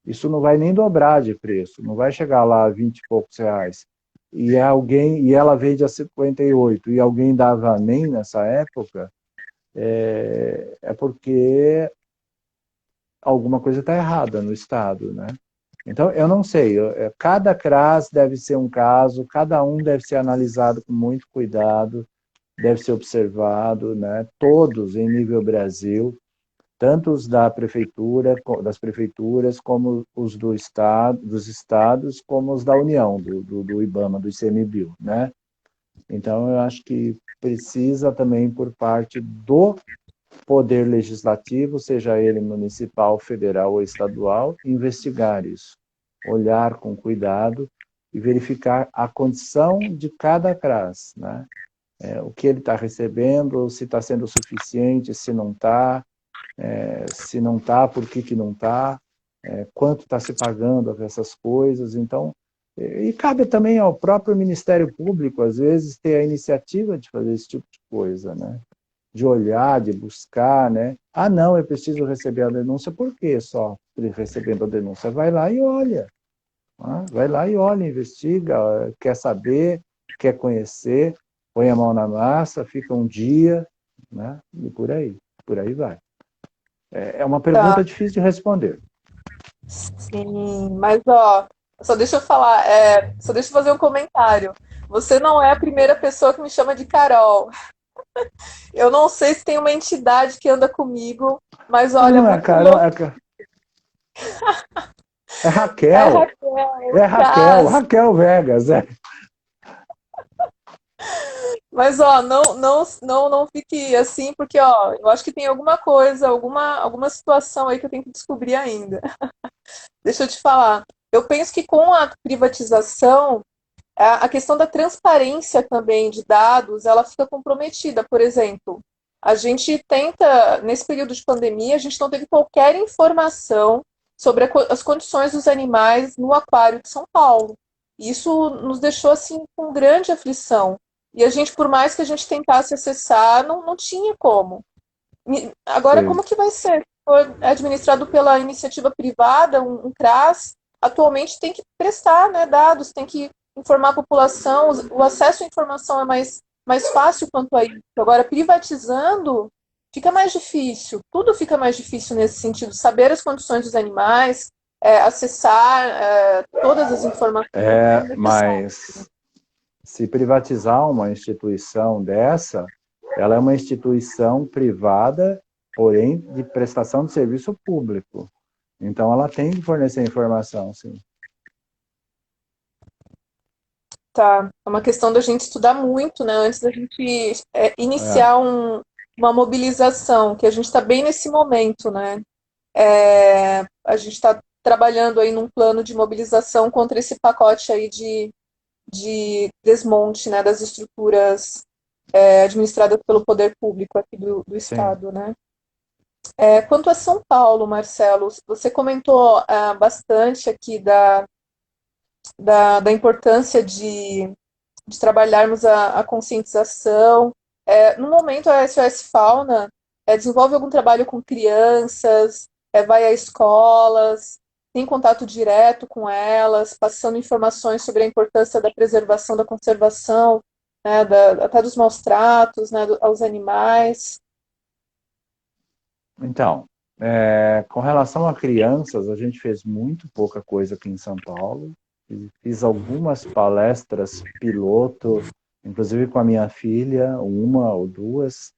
isso não vai nem dobrar de preço, não vai chegar lá a 20 e poucos reais. E ela vende a 58 e alguém dava nem nessa época, é porque alguma coisa está errada no estado, né? Então, eu não sei, cada CRAS deve ser um caso, cada um deve ser analisado com muito cuidado, deve ser observado, né? Todos em nível Brasil, tanto os da prefeitura, das prefeituras, como os do estado, dos estados, como os da União, do IBAMA, do ICMBio, né? Então, eu acho que precisa também, por parte do poder legislativo, seja ele municipal, federal ou estadual, investigar isso, olhar com cuidado e verificar a condição de cada CRAS, né? O que ele está recebendo, se está sendo suficiente, se não está, se não está, por que não está, quanto está se pagando essas coisas. Então, e cabe também ao próprio Ministério Público, às vezes, ter a iniciativa de fazer esse tipo de coisa, né? De olhar, de buscar, né? Ah, não, eu preciso receber a denúncia, por quê só recebendo a denúncia? Vai lá e olha. Vai lá e olha, investiga, quer saber, quer conhecer, põe a mão na massa, fica um dia, né? E por aí vai. É uma Tá, pergunta difícil de responder. sim, mas ó, só deixa eu falar, só deixa eu fazer um comentário. Você não é a primeira pessoa que me chama de Carol. Eu não sei se tem uma entidade que anda comigo, mas Não, olha, não é muito Carol, louco. é É Raquel, Raquel, é Raquel, Cas. Raquel Vegas. Mas ó, não fique assim, porque ó, eu acho que tem alguma coisa, alguma situação aí que eu tenho que descobrir ainda. Deixa eu te falar. Eu penso que com a privatização, a questão da transparência também de dados, ela fica comprometida. Por exemplo, a gente tenta, nesse período de pandemia, a gente não teve qualquer informação sobre as condições dos animais no aquário de São Paulo. Isso nos deixou assim com grande aflição. E a gente, por mais que a gente tentasse acessar, não tinha como. Agora, Sim. como que vai ser? Se for administrado pela iniciativa privada, um CRAS, atualmente tem que prestar, né, dados, tem que informar a população, o acesso à informação é mais fácil quanto a isso. Agora, privatizando, fica mais difícil, tudo fica mais difícil nesse sentido, saber as condições dos animais, acessar todas as informações que são necessárias. Mas se privatizar uma instituição dessa, ela é uma instituição privada, porém de prestação de serviço público. Então ela tem que fornecer informação, sim. Tá, é uma questão da gente estudar muito, né, antes da gente É, iniciar uma mobilização, que a gente está bem nesse momento, né? A gente está trabalhando aí num plano de mobilização contra esse pacote aí de desmonte, né, das estruturas administradas pelo poder público aqui do sim. estado, né? Quanto a São Paulo, Marcelo, você comentou bastante aqui da importância de trabalharmos a conscientização. No momento, a SOS Fauna desenvolve algum trabalho com crianças, vai a escolas, tem contato direto com elas, passando informações sobre a importância da preservação, da conservação, né, até dos maus tratos, né, aos animais. Então, com relação a crianças, a gente fez muito pouca coisa aqui em São Paulo. Fiz algumas palestras piloto, inclusive com a minha filha, uma ou duas.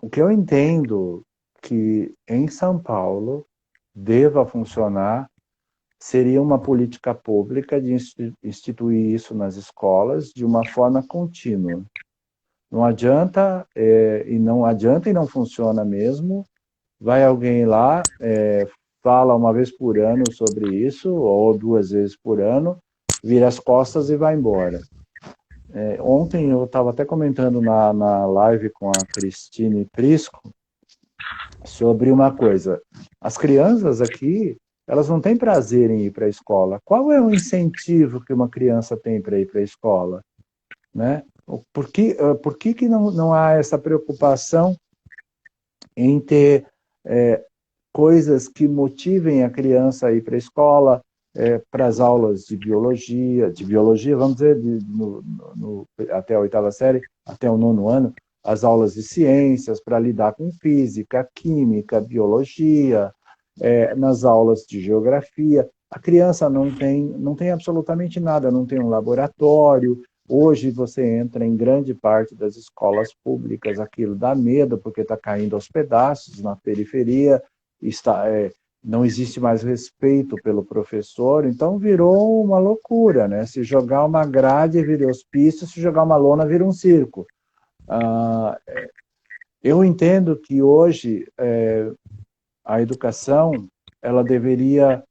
O que eu entendo que em São Paulo deva funcionar seria uma política pública de instituir isso nas escolas de uma forma contínua. Não adianta, e não funciona mesmo. Vai alguém lá, fala uma vez por ano sobre isso, ou duas vezes por ano, vira as costas e vai embora. Ontem eu estava até comentando na live com a Cristine Prisco sobre uma coisa. As crianças aqui, elas não têm prazer em ir para a escola. Qual é o incentivo que uma criança tem para ir para a escola? Né? Por que não há essa preocupação em ter coisas que motivem a criança a ir para a escola, para as aulas de biologia, vamos dizer, até a oitava série, até o nono ano, as aulas de ciências para lidar com física, química, biologia, nas aulas de geografia. A criança não tem absolutamente nada, não tem um laboratório. Hoje você entra em grande parte das escolas públicas, aquilo dá medo, porque está caindo aos pedaços na periferia, não existe mais respeito pelo professor, então virou uma loucura, né? Se jogar uma grade vira hospício, se jogar uma lona vira um circo. Ah, eu entendo que hoje a educação ela deveria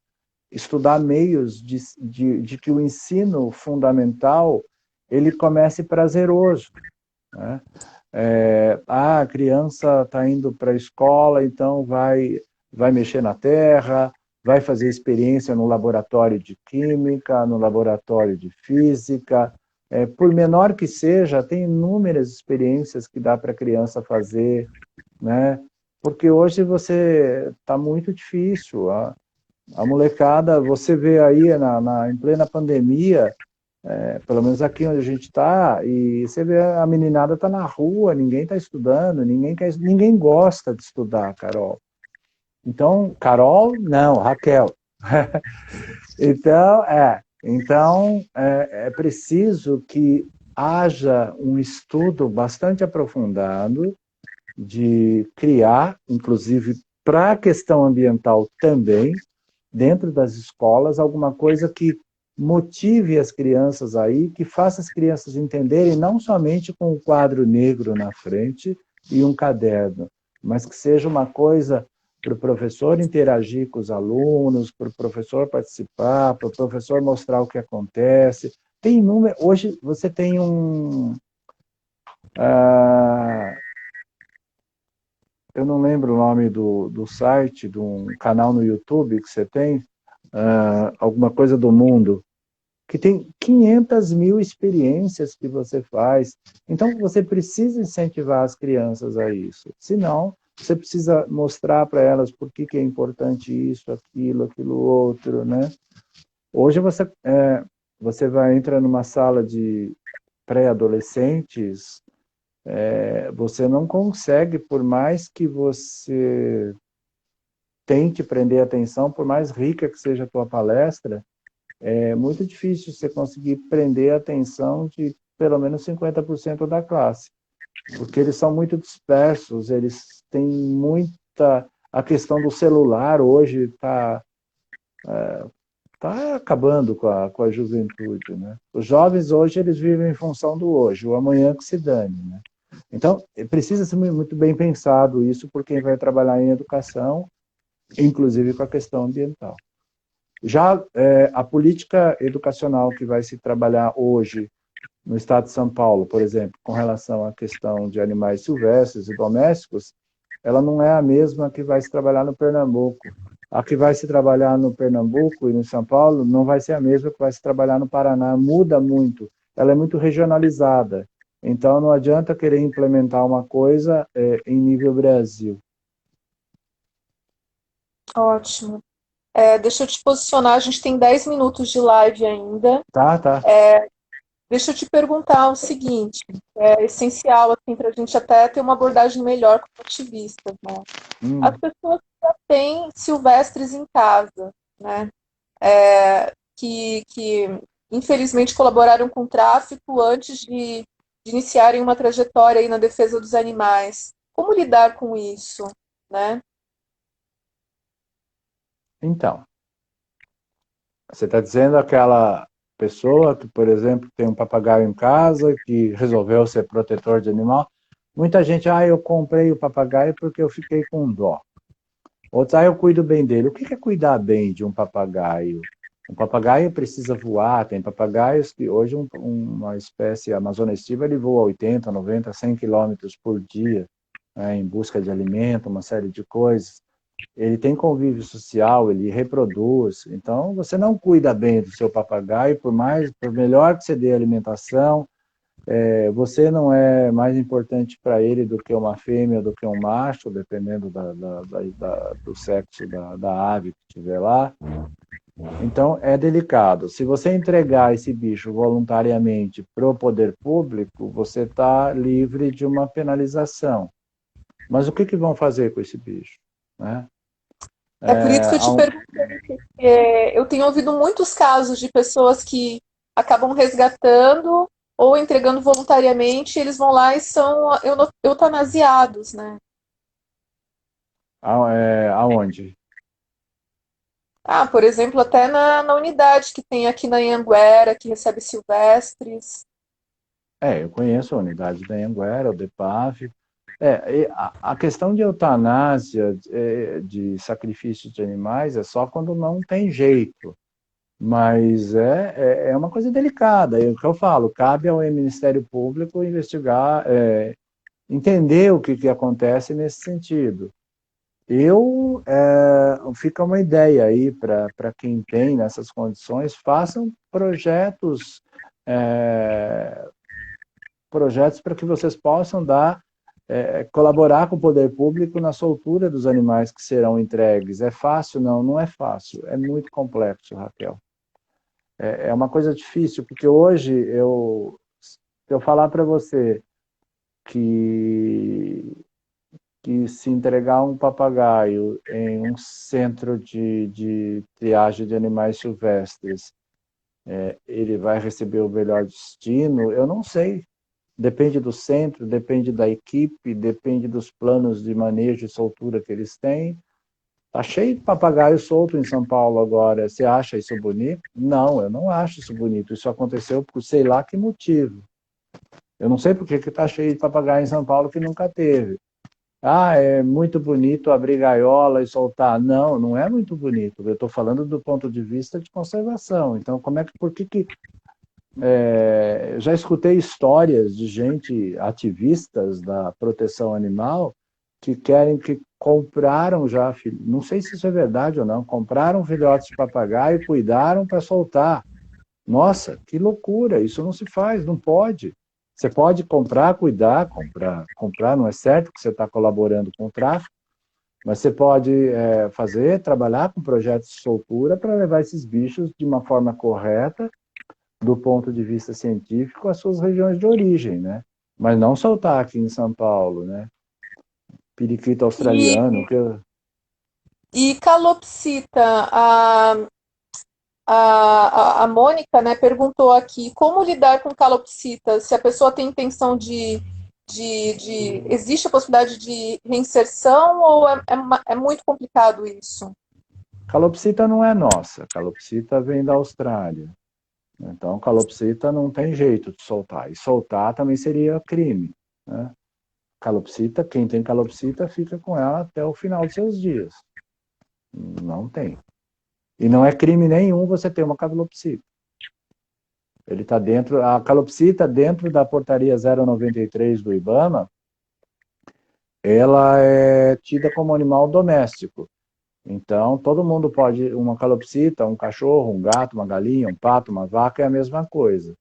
estudar meios de que o ensino fundamental ele comece prazeroso, né? A criança está indo para a escola, então vai mexer na terra, vai fazer experiência no laboratório de química, no laboratório de física. Por menor que seja, tem inúmeras experiências que dá para a criança fazer, né? Porque hoje você está muito difícil. A molecada, você vê aí em plena pandemia, pelo menos aqui onde a gente está, e você vê a meninada está na rua, ninguém está estudando, ninguém gosta de estudar, Carol. Então, Carol, não, Raquel. Então, é preciso que haja um estudo bastante aprofundado de criar, inclusive para a questão ambiental também, dentro das escolas, alguma coisa que motive as crianças aí, que faça as crianças entenderem não somente com o quadro negro na frente e um caderno, mas que seja uma coisa para o professor interagir com os alunos, para o professor participar, para o professor mostrar o que acontece. Hoje você tem ah, eu não lembro o nome do site, de um canal no YouTube que você tem, alguma coisa do mundo, que tem 500 mil experiências que você faz. Então, você precisa incentivar as crianças a isso. Senão, você precisa mostrar para elas por que é importante isso, aquilo outro, né? Hoje você vai entrar numa sala de pré-adolescentes, você não consegue, por mais que você tente prender a atenção, por mais rica que seja a tua palestra, é muito difícil você conseguir prender a atenção de pelo menos 50% da classe, porque eles são muito dispersos, eles têm muita... A questão do celular hoje tá acabando com a juventude, né? Os jovens hoje, eles vivem em função do hoje, o amanhã que se dane, né? Então, precisa ser muito bem pensado isso por quem vai trabalhar em educação, inclusive com a questão ambiental. Já a política educacional que vai se trabalhar hoje no estado de São Paulo, por exemplo, com relação à questão de animais silvestres e domésticos, ela não é a mesma que vai se trabalhar no Pernambuco. A que vai se trabalhar no Pernambuco e no São Paulo não vai ser a mesma que vai se trabalhar no Paraná. Muda muito. Ela é muito regionalizada. Então, não adianta querer implementar uma coisa em nível Brasil. Ótimo. Deixa eu te posicionar, a gente tem 10 minutos de live ainda. Tá. Deixa eu te perguntar o seguinte, é essencial assim, para a gente até ter uma abordagem melhor como ativista, né? As pessoas que já têm silvestres em casa, né? Que infelizmente colaboraram com o tráfico antes de iniciarem uma trajetória aí na defesa dos animais. Como lidar com isso, né? Então, você está dizendo aquela pessoa que, por exemplo, tem um papagaio em casa, que resolveu ser protetor de animal. Muita gente, eu comprei o papagaio porque eu fiquei com dó. Outros, eu cuido bem dele. O que é cuidar bem de um papagaio? Um papagaio precisa voar, tem papagaios que hoje uma espécie amazona estiva, ele voa 80, 90, 100 quilômetros por dia, né, em busca de alimento, uma série de coisas. Ele tem convívio social, ele reproduz. Então, você não cuida bem do seu papagaio, por melhor que você dê alimentação, você não é mais importante para ele do que uma fêmea, do que um macho, dependendo do sexo da ave que estiver lá. Então, é delicado. Se você entregar esse bicho voluntariamente para o poder público, você está livre de uma penalização. Mas o que vão fazer com esse bicho? Né? É por isso que eu te perguntei, porque eu tenho ouvido muitos casos de pessoas que acabam resgatando ou entregando voluntariamente, eles vão lá e são eutanasiados, né? Aonde? Por exemplo, até na unidade que tem aqui na Anhanguera, que recebe silvestres. Eu conheço a unidade da Anhanguera, o DEPAV. A questão de eutanásia, de sacrifício de animais, é só quando não tem jeito. Mas é uma coisa delicada. É o que eu falo, cabe ao Ministério Público investigar, entender o que acontece nesse sentido. Fica uma ideia aí para quem tem nessas condições, façam projetos para que vocês possam colaborar com o poder público na soltura dos animais que serão entregues. É fácil? Não, não é fácil. É muito complexo, Raquel. É uma coisa difícil, porque hoje se eu falar para você que, que se entregar um papagaio em um centro de triagem de animais silvestres, ele vai receber o melhor destino, eu não sei. Depende do centro, depende da equipe, depende dos planos de manejo e soltura que eles têm. Tá cheio de papagaio solto em São Paulo agora. Você acha isso bonito? Não, eu não acho isso bonito. Isso aconteceu por sei lá que motivo. Eu não sei por que está cheio de papagaio em São Paulo que nunca teve. É muito bonito abrir gaiola e soltar. Não, não é muito bonito. Eu estou falando do ponto de vista de conservação. Então, por que já escutei histórias de gente, ativistas da proteção animal, que compraram já, não sei se isso é verdade ou não, compraram filhotes de papagaio e cuidaram para soltar. Nossa, que loucura, isso não se faz, não pode. Você pode comprar, cuidar, comprar não é certo que você está colaborando com o tráfico, mas você pode trabalhar com projetos de soltura para levar esses bichos de uma forma correta, do ponto de vista científico, às suas regiões de origem, né? Mas não soltar aqui em São Paulo, né? Periquito australiano, E, e calopsita, a Mônica, né, perguntou aqui como lidar com calopsita, se a pessoa tem intenção existe a possibilidade de reinserção ou é muito complicado isso? calopsita não é nossa, calopsita vem da Austrália. Então, calopsita não tem jeito de soltar. E soltar também seria crime, né? Calopsita, quem tem calopsita fica com ela até o final dos seus dias. Não tem. E não é crime nenhum você ter uma calopsita. Ele está dentro, a calopsita dentro da portaria 093 do IBAMA, ela é tida como animal doméstico. Então, todo mundo pode, uma calopsita, um cachorro, um gato, uma galinha, um pato, uma vaca, é a mesma coisa.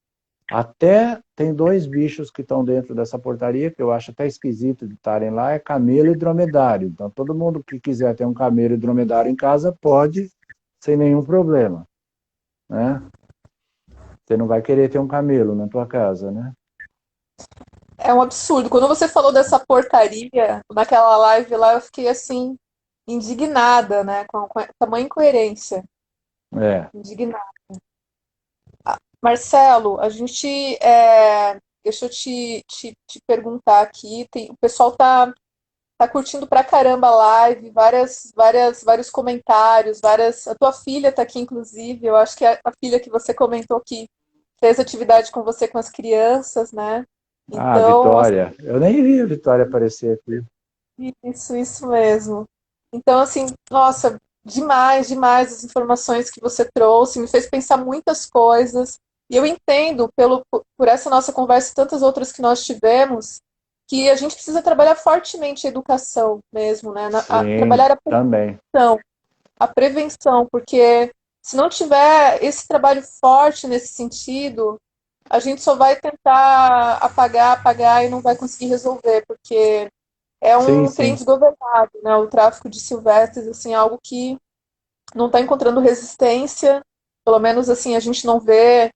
Até tem dois bichos que estão dentro dessa portaria, que eu acho até esquisito de estarem lá, é camelo e dromedário. Então, todo mundo que quiser ter um camelo e dromedário em casa pode, sem nenhum problema, né? Você não vai querer ter um camelo na tua casa, né? É um absurdo. Quando você falou dessa portaria, naquela live lá, eu fiquei assim, indignada, né? Com a tamanha incoerência. É. Indignada. Marcelo, deixa eu te perguntar aqui. O pessoal está tá curtindo pra caramba a live, vários comentários, a tua filha tá aqui, inclusive, eu acho que é a filha que você comentou que fez atividade com você com as crianças, né? Ah, Então, assim, Vitória. Eu nem vi a Vitória aparecer aqui. isso mesmo. Então, assim, nossa, demais as informações que você trouxe, me fez pensar muitas coisas. E eu entendo, por essa nossa conversa e tantas outras que nós tivemos, que a gente precisa trabalhar fortemente a educação mesmo, né? Sim, Trabalhar a também. prevenção, porque se não tiver esse trabalho forte nesse sentido, a gente só vai tentar apagar e não vai conseguir resolver, porque é Sim, um trem sim. desgovernado, né? O tráfico de silvestres, assim, é algo que não está encontrando resistência, pelo menos assim, a gente não vê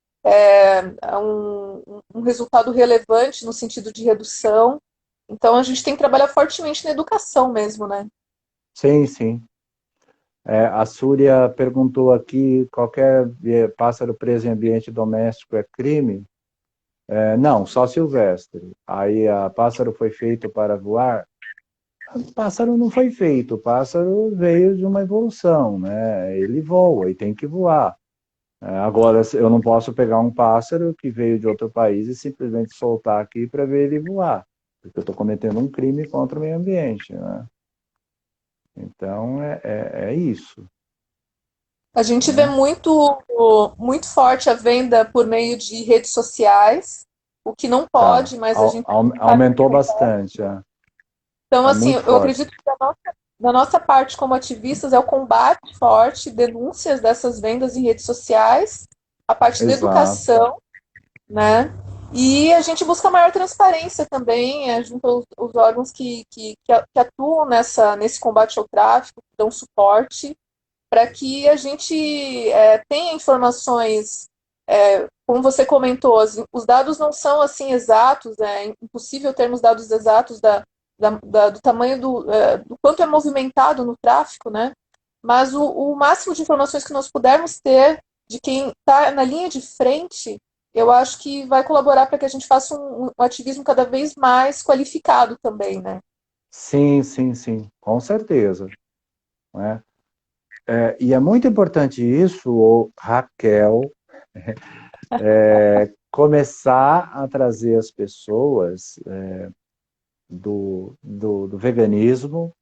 um resultado relevante no sentido de redução. Então a gente tem que trabalhar fortemente na educação mesmo, né? Sim, sim. A Súria perguntou aqui, qualquer pássaro preso em ambiente doméstico é crime? Não, só silvestre. Aí, a pássaro foi feito para voar? O pássaro não foi feito, o pássaro veio de uma evolução, né? Ele voa e tem que voar. Agora, eu não posso pegar um pássaro que veio de outro país e simplesmente soltar aqui para ver ele voar, porque eu estou cometendo um crime contra o meio ambiente, né? Então, é isso, A gente vê né? muito forte a venda por meio de redes sociais, o que não Tá. pode, mas a gente sabe que Aumentou acontece. bastante, Então, tá assim, muito eu forte. acredito que da nossa parte como ativistas é o combate forte, denúncias dessas vendas em redes sociais, a parte da Exato. educação, né? E a gente busca maior transparência também, junto aos órgãos que atuam nesse combate ao tráfico, que dão suporte, para que a gente tenha informações, como você comentou, os dados não são assim exatos, é impossível termos dados exatos do tamanho do quanto é movimentado no tráfico, né? Mas o máximo de informações que nós pudermos ter de quem está na linha de frente, eu acho que vai colaborar para que a gente faça um ativismo cada vez mais qualificado também, né? Sim, sim, sim, com certeza, né? E é muito importante isso, Raquel, começar a trazer as pessoas do veganismo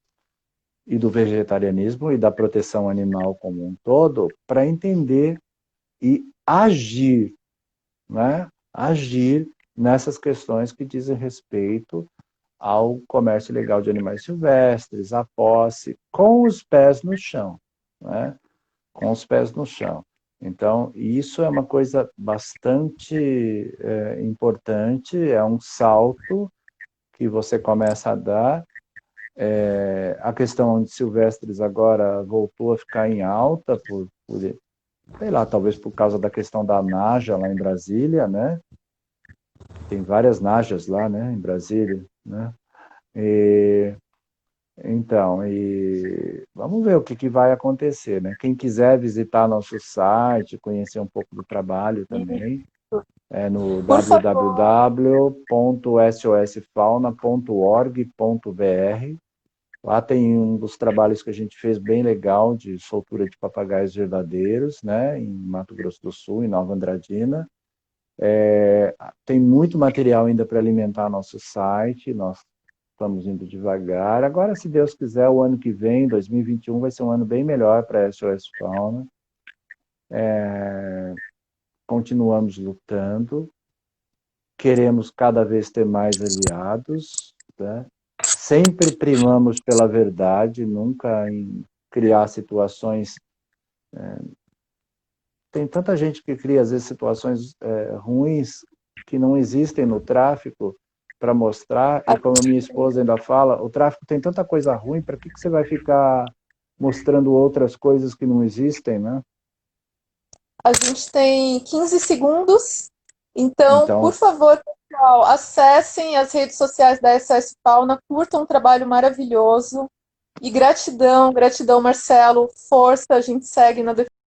e do vegetarianismo e da proteção animal como um todo para entender e agir, né? Agir nessas questões que dizem respeito ao comércio ilegal de animais silvestres, à posse, com os pés no chão, né? Com os pés no chão. Então, isso é uma coisa bastante importante, é um salto que você começa a dar. A questão de silvestres agora voltou a ficar em alta, sei lá, talvez por causa da questão da Naja lá em Brasília, né? Tem várias Najas lá, né, em Brasília, né? E, vamos ver o que vai acontecer, né? Quem quiser visitar nosso site, conhecer um pouco do trabalho também, é no Por favor, www.sosfauna.org.br. Lá tem um dos trabalhos que a gente fez bem legal de soltura de papagaios verdadeiros, né, em Mato Grosso do Sul, em Nova Andradina. Tem muito material ainda para alimentar nosso site, nós estamos indo devagar. Agora, se Deus quiser, o ano que vem, 2021, vai ser um ano bem melhor para a SOS Fauna. Continuamos lutando, queremos cada vez ter mais aliados, né? Sempre primamos pela verdade, nunca em criar situações. Tem tanta gente que cria, às vezes, situações ruins que não existem no tráfico para mostrar, e como a minha esposa ainda fala, o tráfico tem tanta coisa ruim, para que você vai ficar mostrando outras coisas que não existem, né? a gente tem 15 segundos, então, por Então, favor, pessoal, acessem as redes sociais da SS Fauna, curtam um trabalho maravilhoso e gratidão, Marcelo, força, a gente segue na